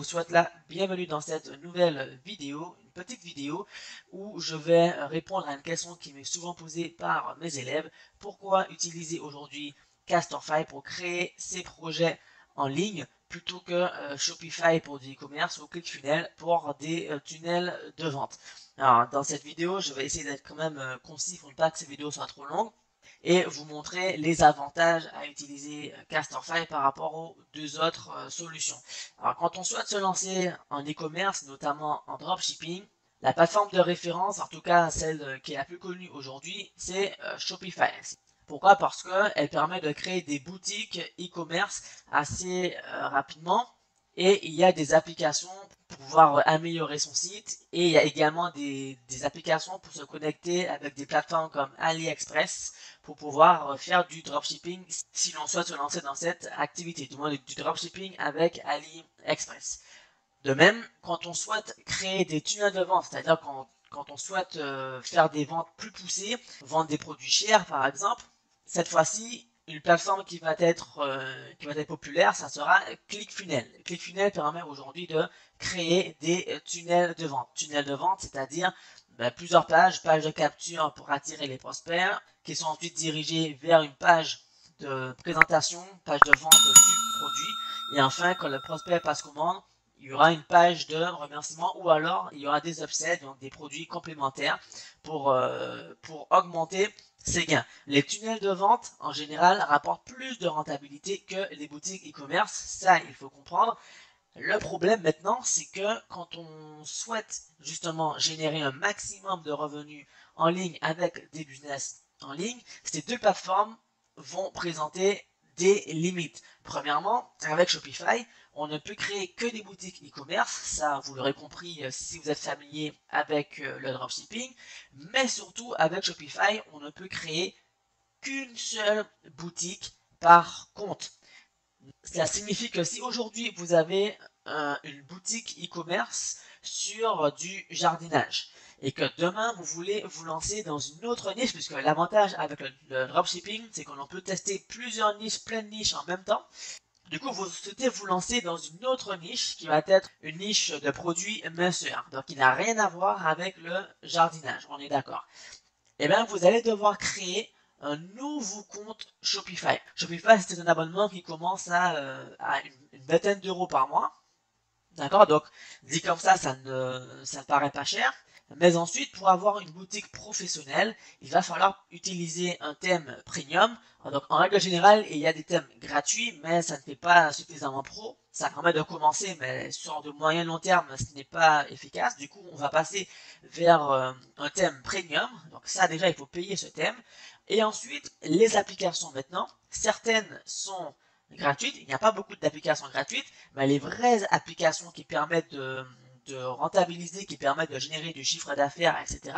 souhaite la bienvenue dans cette nouvelle vidéo, une petite vidéo où je vais répondre à une question qui m'est souvent posée par mes élèves. Pourquoi utiliser aujourd'hui Castorfy pour créer ses projets en ligne plutôt que Shopify pour du e-commerce ou ClickFunnels pour des tunnels de vente. Alors, dans cette vidéo, je vais essayer d'être quand même concis pour ne pas que ces vidéos soient trop longues et vous montrer les avantages à utiliser Castorfy par rapport aux deux autres solutions. Alors, quand on souhaite se lancer en e-commerce, notamment en dropshipping, la plateforme de référence, en tout cas celle qui est la plus connue aujourd'hui, c'est Shopify. Pourquoi? Parce qu'elle permet de créer des boutiques e-commerce assez rapidement et il y a des applications pour pouvoir améliorer son site et il y a également des applications pour se connecter avec des plateformes comme AliExpress pour pouvoir faire du dropshipping si l'on souhaite se lancer dans cette activité, du moins du dropshipping avec AliExpress. De même, quand on souhaite créer des tunnels de vente, c'est-à-dire quand on souhaite faire des ventes plus poussées, vendre des produits chers par exemple, cette fois-ci, une plateforme qui va être populaire, ça sera ClickFunnels. ClickFunnels permet aujourd'hui de créer des tunnels de vente. Tunnels de vente, c'est-à-dire plusieurs pages de capture pour attirer les prospects, qui sont ensuite dirigés vers une page de présentation, page de vente du produit. Et enfin, quand le prospect passe commande, il y aura une page de remerciement ou alors il y aura des upsells, donc des produits complémentaires pour augmenter ses gains. Les tunnels de vente, en général, rapportent plus de rentabilité que les boutiques e-commerce. Ça, il faut comprendre. Le problème maintenant, c'est que quand on souhaite justement générer un maximum de revenus en ligne avec des business en ligne, ces deux plateformes vont présenter des limites. Premièrement, avec Shopify, on ne peut créer que des boutiques e-commerce, ça vous l'aurez compris si vous êtes familier avec le dropshipping, mais surtout avec Shopify, on ne peut créer qu'une seule boutique par compte. Cela signifie que si aujourd'hui vous avez une boutique e-commerce sur du jardinage et que demain vous voulez vous lancer dans une autre niche, puisque l'avantage avec le dropshipping, c'est qu'on peut tester plusieurs niches, plein de niches en même temps. Du coup, vous souhaitez vous lancer dans une autre niche qui va être une niche de produits minceurs, donc qui n'a rien à voir avec le jardinage, on est d'accord. Eh bien, vous allez devoir créer un nouveau compte Shopify. Shopify, c'est un abonnement qui commence à une vingtaine d'euros par mois. D'accord? Donc, dit comme ça ne paraît pas cher. Mais ensuite, pour avoir une boutique professionnelle, il va falloir utiliser un thème premium. Donc, en règle générale, il y a des thèmes gratuits, mais ça ne fait pas suffisamment pro. Ça permet de commencer, mais sur de moyen long terme, ce n'est pas efficace. Du coup, on va passer vers un thème premium. Donc, ça, déjà, il faut payer ce thème. Et ensuite, les applications maintenant. Certaines sont gratuites. Il n'y a pas beaucoup d'applications gratuites, mais les vraies applications qui permettent de rentabiliser, qui permettent de générer du chiffre d'affaires, etc.,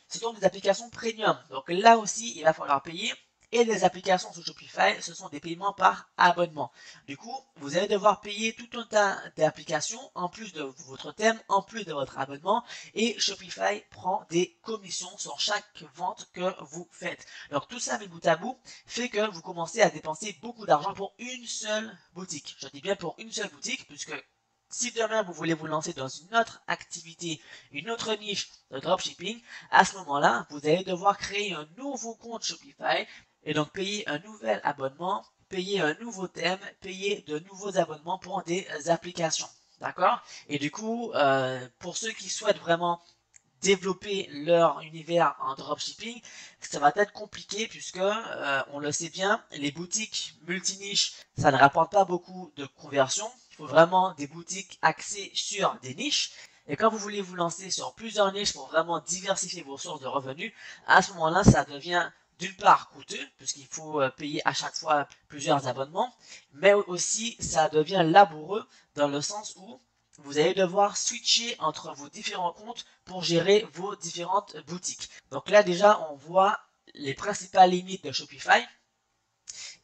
ce sont des applications premium. Donc là aussi, il va falloir payer. Et les applications sur Shopify, ce sont des paiements par abonnement. Du coup, vous allez devoir payer tout un tas d'applications en plus de votre thème, en plus de votre abonnement. Et Shopify prend des commissions sur chaque vente que vous faites. Donc tout ça mis bout à bout fait que vous commencez à dépenser beaucoup d'argent pour une seule boutique. Je dis bien pour une seule boutique, puisque si demain vous voulez vous lancer dans une autre activité, une autre niche de dropshipping, à ce moment-là, vous allez devoir créer un nouveau compte Shopify et donc payer un nouvel abonnement, payer un nouveau thème, payer de nouveaux abonnements pour des applications. D'accord? Et du coup, pour ceux qui souhaitent vraiment développer leur univers en dropshipping, ça va être compliqué puisque, on le sait bien, les boutiques multiniches, ça ne rapporte pas beaucoup de conversion. Il faut vraiment des boutiques axées sur des niches. Et quand vous voulez vous lancer sur plusieurs niches pour vraiment diversifier vos sources de revenus, à ce moment-là, ça devient d'une part coûteux, puisqu'il faut payer à chaque fois plusieurs abonnements, mais aussi ça devient laboureux dans le sens où vous allez devoir switcher entre vos différents comptes pour gérer vos différentes boutiques. Donc là déjà on voit les principales limites de Shopify.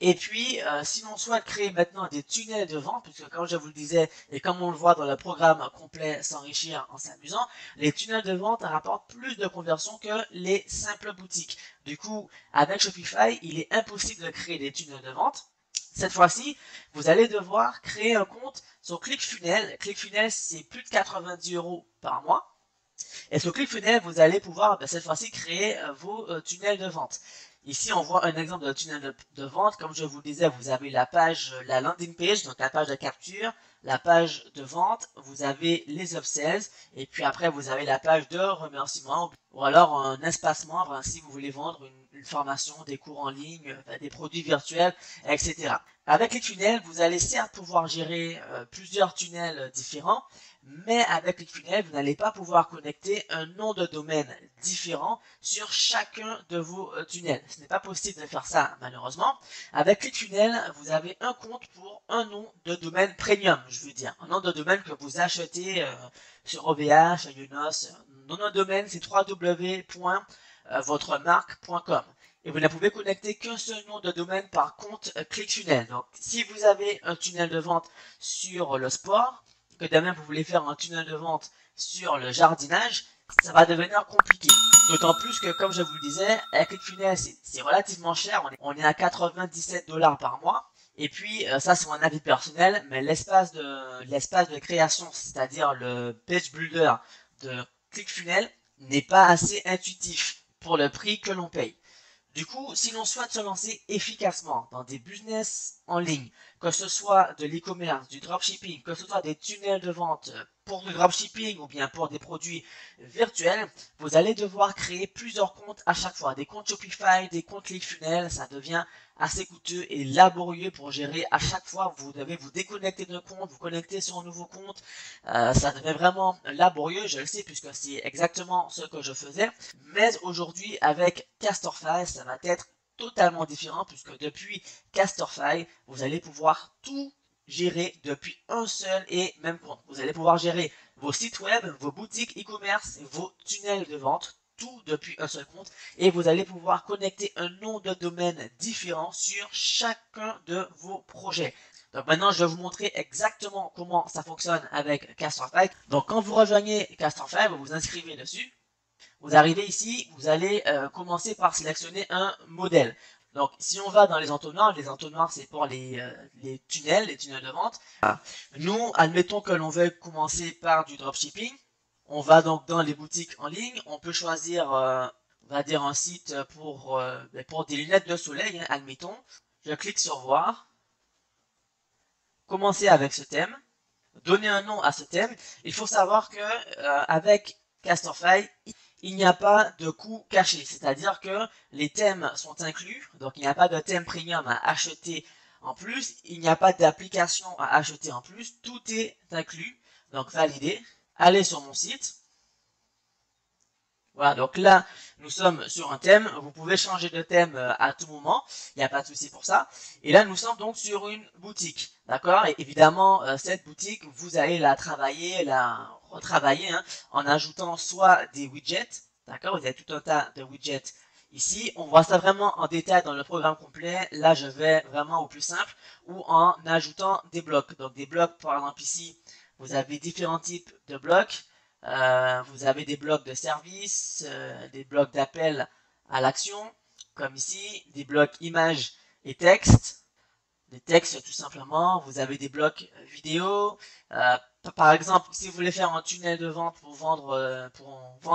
Et puis, si l'on souhaite créer maintenant des tunnels de vente, puisque comme je vous le disais, et comme on le voit dans le programme complet S'enrichir en s'amusant, les tunnels de vente rapportent plus de conversions que les simples boutiques. Du coup, avec Shopify, il est impossible de créer des tunnels de vente. Cette fois-ci, vous allez devoir créer un compte sur ClickFunnels. ClickFunnels, c'est plus de 90 € par mois. Et sur ClickFunnels, vous allez pouvoir cette fois-ci créer vos tunnels de vente. Ici, on voit un exemple de tunnel de vente. Comme je vous le disais, vous avez la page, la landing page, donc la page de capture, la page de vente, vous avez les upsells, et puis après, vous avez la page de remerciement, ou alors un espace membre, si vous voulez vendre une formation, des cours en ligne, des produits virtuels, etc. Avec ClickFunnels, vous allez certes pouvoir gérer plusieurs tunnels différents, mais avec ClickFunnels, vous n'allez pas pouvoir connecter un nom de domaine différent sur chacun de vos tunnels. Ce n'est pas possible de faire ça, malheureusement. Avec ClickFunnels, vous avez un compte pour un nom de domaine premium, je veux dire. Un nom de domaine que vous achetez sur OVH, Yonos. Nom de domaine, c'est www.votremarque.com. Et vous ne pouvez connecter qu'un seul nom de domaine par compte ClickFunnels. Donc, si vous avez un tunnel de vente sur le sport, que demain vous voulez faire un tunnel de vente sur le jardinage, ça va devenir compliqué. D'autant plus que, comme je vous le disais, avec ClickFunnels, c'est relativement cher. On est à 97 $ par mois. Et puis, ça c'est mon avis personnel, mais l'espace de création, c'est-à-dire le page builder de ClickFunnels, n'est pas assez intuitif pour le prix que l'on paye. Du coup, si l'on souhaite se lancer efficacement dans des business en ligne, que ce soit de l'e-commerce, du dropshipping, que ce soit des tunnels de vente pour du dropshipping ou bien pour des produits virtuels, vous allez devoir créer plusieurs comptes à chaque fois. Des comptes Shopify, des comptes ClickFunnels, ça devient assez coûteux et laborieux pour gérer. À chaque fois, vous devez vous déconnecter d'un compte, vous connecter sur un nouveau compte. Ça devient vraiment laborieux, je le sais, puisque c'est exactement ce que je faisais. Mais aujourd'hui, avec Castorfy, ça va être totalement différent, puisque depuis Castorfy, vous allez pouvoir tout gérer depuis un seul et même compte. Vous allez pouvoir gérer vos sites web, vos boutiques e-commerce, vos tunnels de vente, tout depuis un seul compte, et vous allez pouvoir connecter un nom de domaine différent sur chacun de vos projets. Donc maintenant, je vais vous montrer exactement comment ça fonctionne avec Castorfy. Donc quand vous rejoignez Castorfy, vous vous inscrivez dessus. Vous arrivez ici, vous allez commencer par sélectionner un modèle. Donc, si on va dans les entonnoirs c'est pour les tunnels de vente. Nous, admettons que l'on veut commencer par du dropshipping. On va donc dans les boutiques en ligne. On peut choisir, on va dire, un site pour des lunettes de soleil, hein, admettons. Je clique sur voir. Commencer avec ce thème. Donner un nom à ce thème. Il faut savoir que avec Castorfy, il n'y a pas de coût caché, c'est-à-dire que les thèmes sont inclus, donc il n'y a pas de thème premium à acheter en plus, il n'y a pas d'application à acheter en plus, tout est inclus, donc validé. Allez sur mon site. Voilà, donc là, nous sommes sur un thème. Vous pouvez changer de thème à tout moment. Il n'y a pas de souci pour ça. Et là, nous sommes donc sur une boutique. D'accord? Et évidemment, cette boutique, vous allez la travailler, la retravailler, hein, en ajoutant soit des widgets. D'accord? Vous avez tout un tas de widgets ici. On voit ça vraiment en détail dans le programme complet. Là, je vais vraiment au plus simple. Ou en ajoutant des blocs. Donc, des blocs, par exemple, ici, vous avez différents types de blocs. Vous avez des blocs de service, des blocs d'appel à l'action, comme ici, des blocs images et texte, des textes tout simplement. Vous avez des blocs vidéo. Par exemple, si vous voulez faire un tunnel de vente pour vendre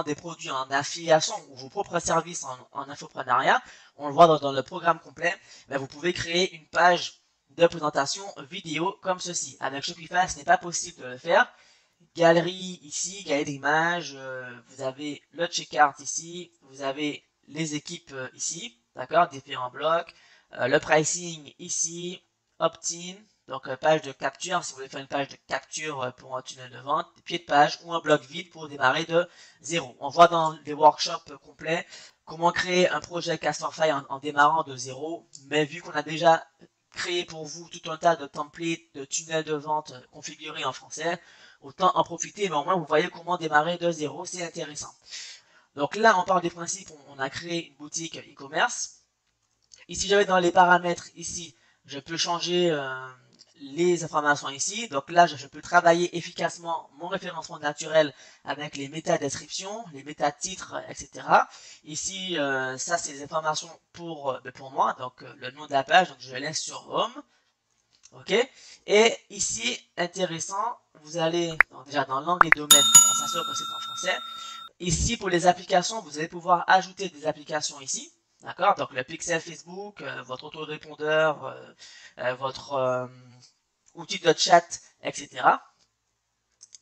des produits en affiliation ou vos propres services en infoprenariat, on le voit dans le programme complet, mais vous pouvez créer une page de présentation vidéo comme ceci. Avec Shopify, ce n'est pas possible de le faire. Galerie ici, galerie d'images, vous avez le checkout ici, vous avez les équipes ici, d'accord, différents blocs, le pricing ici, opt-in, donc page de capture, si vous voulez faire une page de capture pour un tunnel de vente, pied de page ou un bloc vide pour démarrer de zéro. On voit dans les workshops complets comment créer un projet Castorfy en démarrant de zéro, mais vu qu'on a déjà créé pour vous tout un tas de templates de tunnels de vente configurés en français, autant en profiter, mais au moins vous voyez comment démarrer de zéro, c'est intéressant. Donc là, on parle des principes, on a créé une boutique e-commerce. Ici, j'avais dans les paramètres, ici, je peux changer les informations ici. Donc là, je peux travailler efficacement mon référencement naturel avec les métadescriptions, les métatitres, etc. Ici, ça, c'est les informations pour moi, donc le nom de la page, donc je laisse sur Home. Ok. Et ici, intéressant, vous allez donc déjà dans langue et domaine, on s'assure que c'est en français. Ici, pour les applications, vous allez pouvoir ajouter des applications ici. D'accord? Donc, le pixel Facebook, votre autorépondeur, votre outil de chat, etc.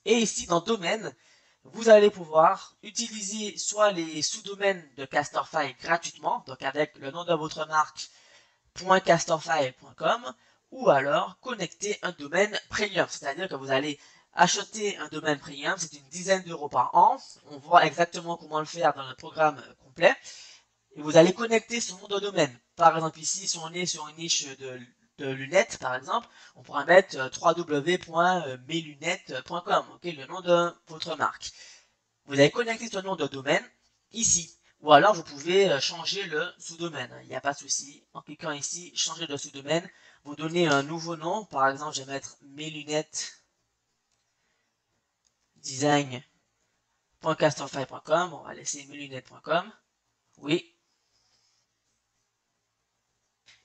Et ici, dans domaine, vous allez pouvoir utiliser soit les sous-domaines de Castorfile gratuitement, donc avec le nom de votre marque .castorfile.com, ou alors connecter un domaine premium, c'est-à-dire que vous allez acheter un domaine premium, c'est une dizaine d'euros par an. On voit exactement comment le faire dans le programme complet. Et vous allez connecter son nom de domaine. Par exemple ici, si on est sur une niche de lunettes, par exemple, on pourra mettre www.meslunettes.com, okay, le nom de votre marque. Vous allez connecter ce nom de domaine ici. Ou alors vous pouvez changer le sous-domaine, il n'y a pas de souci. En cliquant ici, changer de sous-domaine, vous donnez un nouveau nom. Par exemple, je vais mettre mes lunettes design.castorfile.com. On va laisser meslunettes.com. Oui.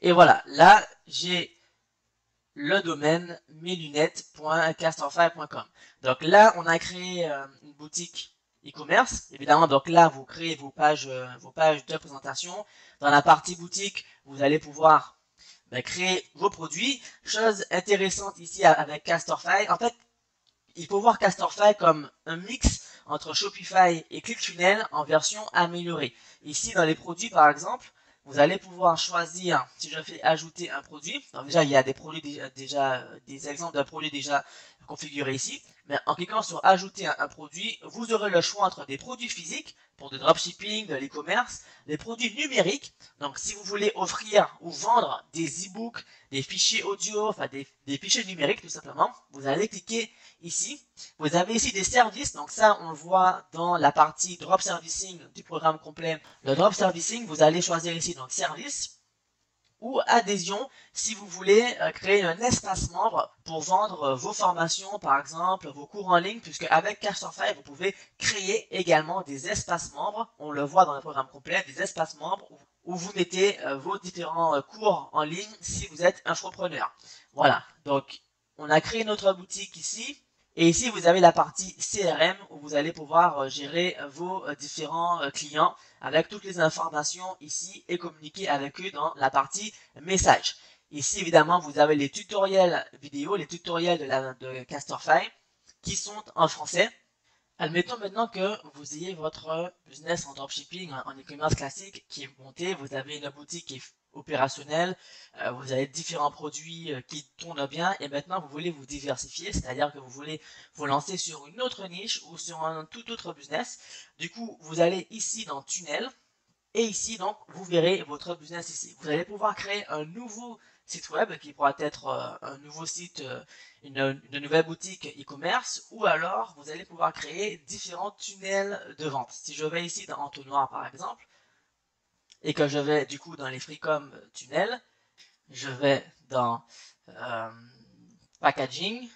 Et voilà, là, j'ai le domaine meslunettes.castorfile.com. Donc là, on a créé une boutique e-commerce. Évidemment, donc là, vous créez vos pages de présentation. Dans la partie boutique, vous allez pouvoir créer vos produits. Chose intéressante ici avec Castorfile. En fait, il faut voir Castorfile comme un mix entre Shopify et ClickFunnels en version améliorée. Ici, dans les produits, par exemple, vous allez pouvoir choisir, si je fais ajouter un produit, donc déjà il y a des produits des exemples de produits déjà configurés ici, mais en cliquant sur ajouter un produit, vous aurez le choix entre des produits physiques, pour du dropshipping, de l'e-commerce, des produits numériques, donc si vous voulez offrir ou vendre des e-books, des fichiers audio, enfin des fichiers numériques tout simplement, vous allez cliquer ici. Vous avez ici des services, donc ça on le voit dans la partie drop servicing du programme complet. Le drop servicing, vous allez choisir ici donc service ou adhésion si vous voulez créer un espace membre pour vendre vos formations par exemple, vos cours en ligne, puisque avec Castorfile vous pouvez créer également des espaces membres, on le voit dans le programme complet, des espaces membres où vous mettez vos différents cours en ligne si vous êtes infopreneur. Voilà, donc on a créé notre boutique ici. Et ici, vous avez la partie CRM où vous allez pouvoir gérer vos différents clients avec toutes les informations ici et communiquer avec eux dans la partie message. Ici, évidemment, vous avez les tutoriels vidéo, les tutoriels de Castorfile qui sont en français. Admettons maintenant que vous ayez votre business en dropshipping, en e-commerce classique qui est monté, vous avez une boutique qui est opérationnelle, vous avez différents produits qui tournent bien et maintenant vous voulez vous diversifier, c'est-à-dire que vous voulez vous lancer sur une autre niche ou sur un tout autre business. Du coup, vous allez ici dans Tunnel et ici, donc, vous verrez votre business ici. Vous allez pouvoir créer un nouveau site web qui pourra être un nouveau site, une nouvelle boutique e-commerce, ou alors vous allez pouvoir créer différents tunnels de vente. Si je vais ici dans Entonnoir par exemple, et que je vais du coup dans les Freecom tunnels, je vais dans euh, packaging,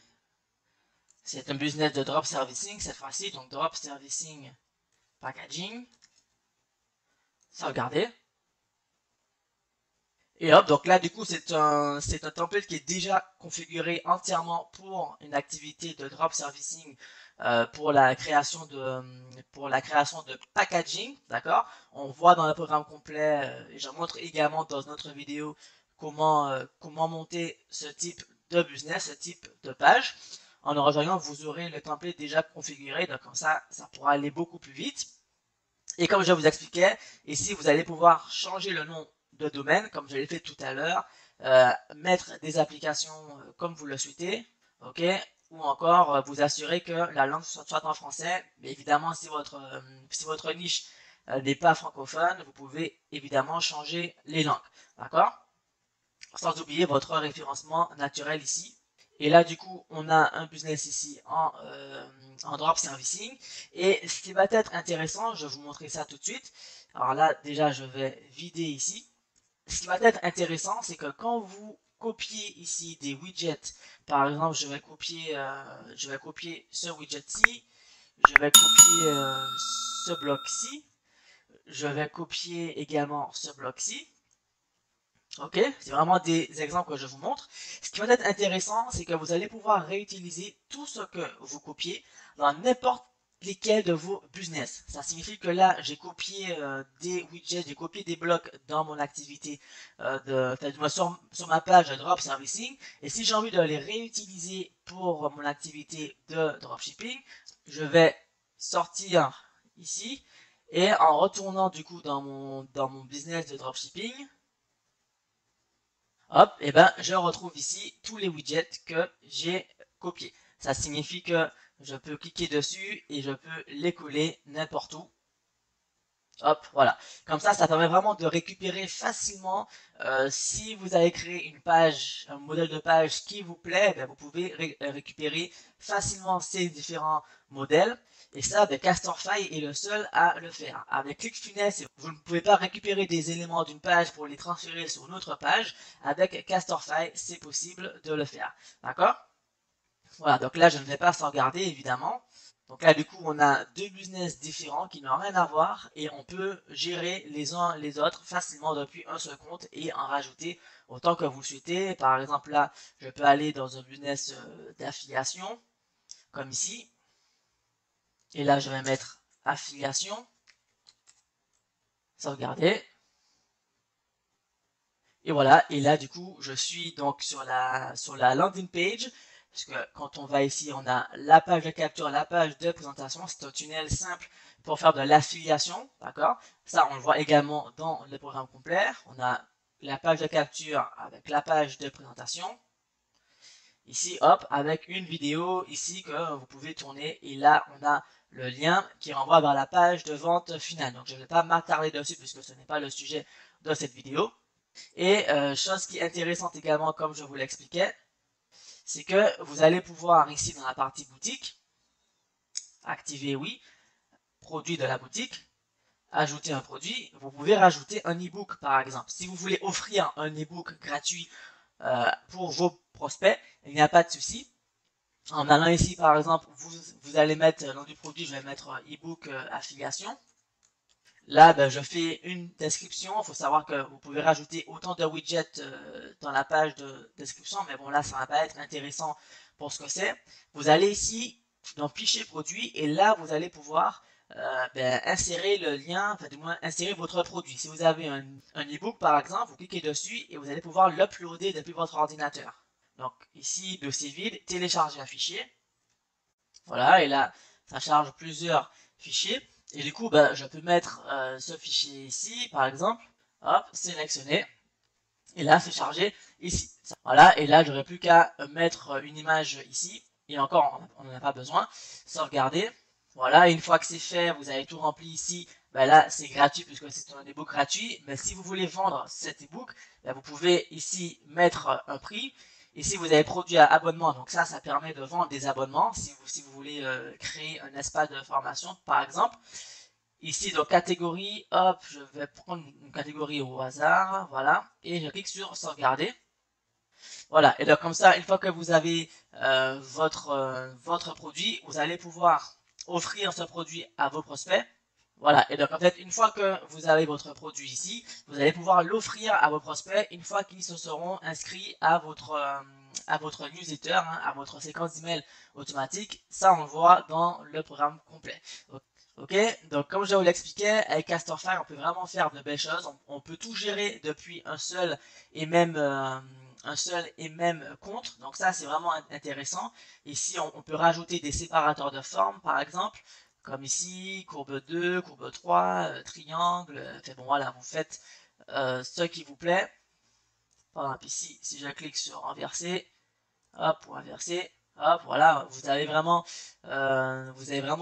c'est un business de drop servicing cette fois-ci, donc drop servicing packaging, sauvegardez. Et hop, donc là, du coup, c'est un template qui est déjà configuré entièrement pour une activité de drop servicing pour la création de packaging, d'accord? On voit dans le programme complet, et je montre également dans notre vidéo comment monter ce type de business, ce type de page. En le rejoignant, vous aurez le template déjà configuré, donc comme ça pourra aller beaucoup plus vite. Et comme je vous expliquais, ici vous allez pouvoir changer le nom de domaine, comme je l'ai fait tout à l'heure, mettre des applications comme vous le souhaitez, ok, ou encore vous assurer que la langue soit en français. Mais évidemment, si votre niche n'est pas francophone, vous pouvez évidemment changer les langues, d'accord? Sans oublier votre référencement naturel ici. Et là, du coup, on a un business ici en drop servicing. Et ce qui va être intéressant, je vais vous montrer ça tout de suite. Alors là, déjà, je vais vider ici. Ce qui va être intéressant, c'est que quand vous copiez ici des widgets, par exemple, je vais copier ce widget-ci, je vais copier ce bloc-ci, je vais copier également ce bloc-ci. Ok, c'est vraiment des exemples que je vous montre. Ce qui va être intéressant, c'est que vous allez pouvoir réutiliser tout ce que vous copiez dans n'importe lesquels de vos business. Ça signifie que là, j'ai copié des widgets, j'ai copié des blocs dans mon activité sur ma page de drop servicing. Et si j'ai envie de les réutiliser pour mon activité de dropshipping, je vais sortir ici et en retournant du coup dans mon business de dropshipping, hop, et ben je retrouve ici tous les widgets que j'ai copiés. Ça signifie que je peux cliquer dessus et je peux les coller n'importe où. Hop, voilà. Comme ça permet vraiment de récupérer facilement. Si vous avez créé une page, un modèle de page qui vous plaît, ben, vous pouvez récupérer facilement ces différents modèles. Et ça, ben, Castorfy est le seul à le faire. Avec ClickFunnels, vous ne pouvez pas récupérer des éléments d'une page pour les transférer sur une autre page. Avec Castorfy, c'est possible de le faire. D'accord? Voilà, donc là, je ne vais pas sauvegarder, évidemment. Donc là, du coup, on a deux business différents qui n'ont rien à voir et on peut gérer les uns les autres facilement depuis un seul compte et en rajouter autant que vous le souhaitez. Par exemple, là, je peux aller dans un business d'affiliation, comme ici. Et là, je vais mettre affiliation, sauvegarder. Et voilà, et là, du coup, je suis donc sur la landing page. Parce que quand on va ici, on a la page de capture, la page de présentation. C'est un tunnel simple pour faire de l'affiliation, d'accord? Ça, on le voit également dans le programme complet. On a la page de capture avec la page de présentation. Ici, hop, avec une vidéo ici que vous pouvez tourner. Et là, on a le lien qui renvoie vers la page de vente finale. Donc, je ne vais pas m'attarder dessus puisque ce n'est pas le sujet de cette vidéo. Et chose qui est intéressante également, comme je vous l'expliquais, c'est que vous allez pouvoir ici dans la partie boutique, activer oui, produit de la boutique, ajouter un produit. Vous pouvez rajouter un e-book par exemple. Si vous voulez offrir un e-book gratuit pour vos prospects, il n'y a pas de souci. En allant ici par exemple, vous allez mettre dans du produit, je vais mettre e-book affiliation. Là, ben, je fais une description. Il faut savoir que vous pouvez rajouter autant de widgets dans la page de description, mais bon, là, ça va pas être intéressant pour ce que c'est. Vous allez ici dans fichier produit et là, vous allez pouvoir ben, insérer le lien, enfin du moins insérer votre produit. Si vous avez un e-book par exemple, vous cliquez dessus et vous allez pouvoir l'uploader depuis votre ordinateur. Donc ici, dossier vide, télécharger un fichier. Voilà, et là, ça charge plusieurs fichiers. Et du coup, bah, je peux mettre ce fichier ici, par exemple. Hop, sélectionner. Et là, c'est chargé ici. Voilà, et là, j'aurais plus qu'à mettre une image ici. Et encore, on n'en a pas besoin. Sauvegarder. Voilà, une fois que c'est fait, vous avez tout rempli ici. Bah là, c'est gratuit puisque c'est un ebook gratuit. Mais si vous voulez vendre cet ebook, bah, vous pouvez ici mettre un prix. Ici, vous avez produit à abonnement. Donc ça permet de vendre des abonnements si vous voulez créer un espace de formation, par exemple. Ici, dans catégorie, hop, je vais prendre une catégorie au hasard, voilà, et je clique sur sauvegarder. Voilà, et donc comme ça, une fois que vous avez votre produit, vous allez pouvoir offrir ce produit à vos prospects. Voilà, et donc en fait, une fois que vous avez votre produit ici, vous allez pouvoir l'offrir à vos prospects une fois qu'ils se seront inscrits à votre newsletter, hein, à votre séquence d'email automatique. Ça, on le voit dans le programme complet. Ok, donc comme je vous l'expliquais, avec Castorfy, on peut vraiment faire de belles choses. On peut tout gérer depuis et même, un seul et même compte. Donc ça, c'est vraiment intéressant. Ici, on peut rajouter des séparateurs de formes, par exemple, comme ici, courbe 2, courbe 3, triangle. Enfin bon, voilà, vous faites ce qui vous plaît. Par exemple, ici, si je clique sur renverser, hop, pour inverser, hop, voilà, vous avez vraiment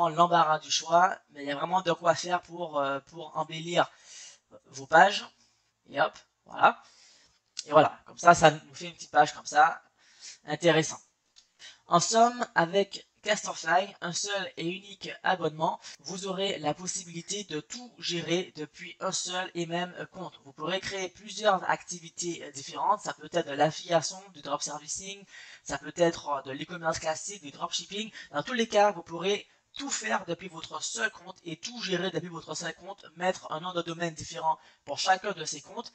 l'embarras du choix, mais il y a vraiment de quoi faire pour embellir vos pages. Et hop, voilà. Et voilà, comme ça nous fait une petite page comme ça, intéressant. En somme, avec Castorfly, un seul et unique abonnement, vous aurez la possibilité de tout gérer depuis un seul et même compte. Vous pourrez créer plusieurs activités différentes. Ça peut être de l'affiliation, du drop servicing, ça peut être de l'e-commerce classique, du dropshipping. Dans tous les cas, vous pourrez tout faire depuis votre seul compte et tout gérer depuis votre seul compte, mettre un nom de domaine différent pour chacun de ces comptes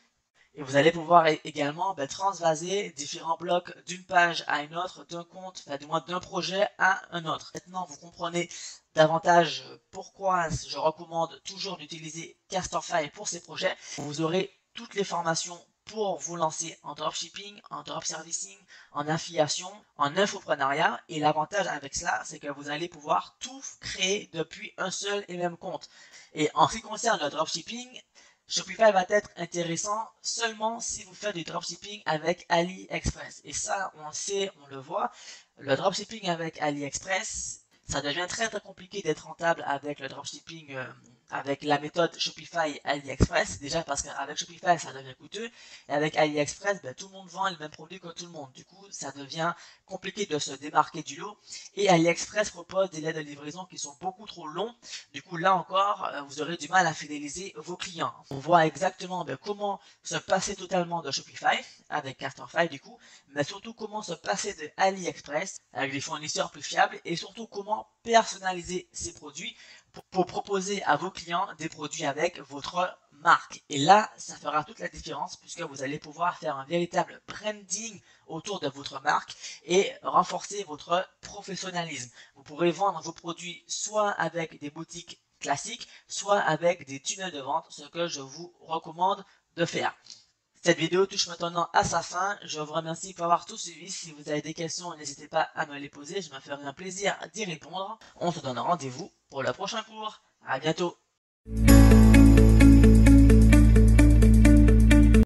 Et vous allez pouvoir également transvaser différents blocs d'une page à une autre, d'un compte, enfin du moins d'un projet à un autre. Maintenant, vous comprenez davantage pourquoi je recommande toujours d'utiliser Castorfy pour ces projets. Vous aurez toutes les formations pour vous lancer en dropshipping, en drop servicing, en affiliation, en infoprenariat. Et l'avantage avec cela, c'est que vous allez pouvoir tout créer depuis un seul et même compte. Et en ce qui concerne le dropshipping, Shopify va être intéressant seulement si vous faites du dropshipping avec AliExpress. Et ça, on le sait, on le voit. Le dropshipping avec AliExpress, ça devient très très compliqué d'être rentable avec le dropshipping avec la méthode Shopify AliExpress. Déjà parce qu'avec Shopify, ça devient coûteux. Et avec AliExpress, tout le monde vend le même produit que tout le monde. Du coup, ça devient compliqué de se démarquer du lot. Et AliExpress propose des délais de livraison qui sont beaucoup trop longs. Du coup, là encore, vous aurez du mal à fidéliser vos clients. On voit exactement comment se passer totalement de Shopify avec Castorfy du coup, mais surtout comment se passer de AliExpress avec des fournisseurs plus fiables et surtout comment personnaliser ces produits pour proposer à vos clients des produits avec votre marque. Et là, ça fera toute la différence puisque vous allez pouvoir faire un véritable branding autour de votre marque et renforcer votre professionnalisme. Vous pourrez vendre vos produits soit avec des boutiques classiques, soit avec des tunnels de vente, ce que je vous recommande de faire. Cette vidéo touche maintenant à sa fin. Je vous remercie pour avoir tout suivi. Si vous avez des questions, n'hésitez pas à me les poser. Je me ferai un plaisir d'y répondre. On se donne rendez-vous pour le prochain cours. À bientôt.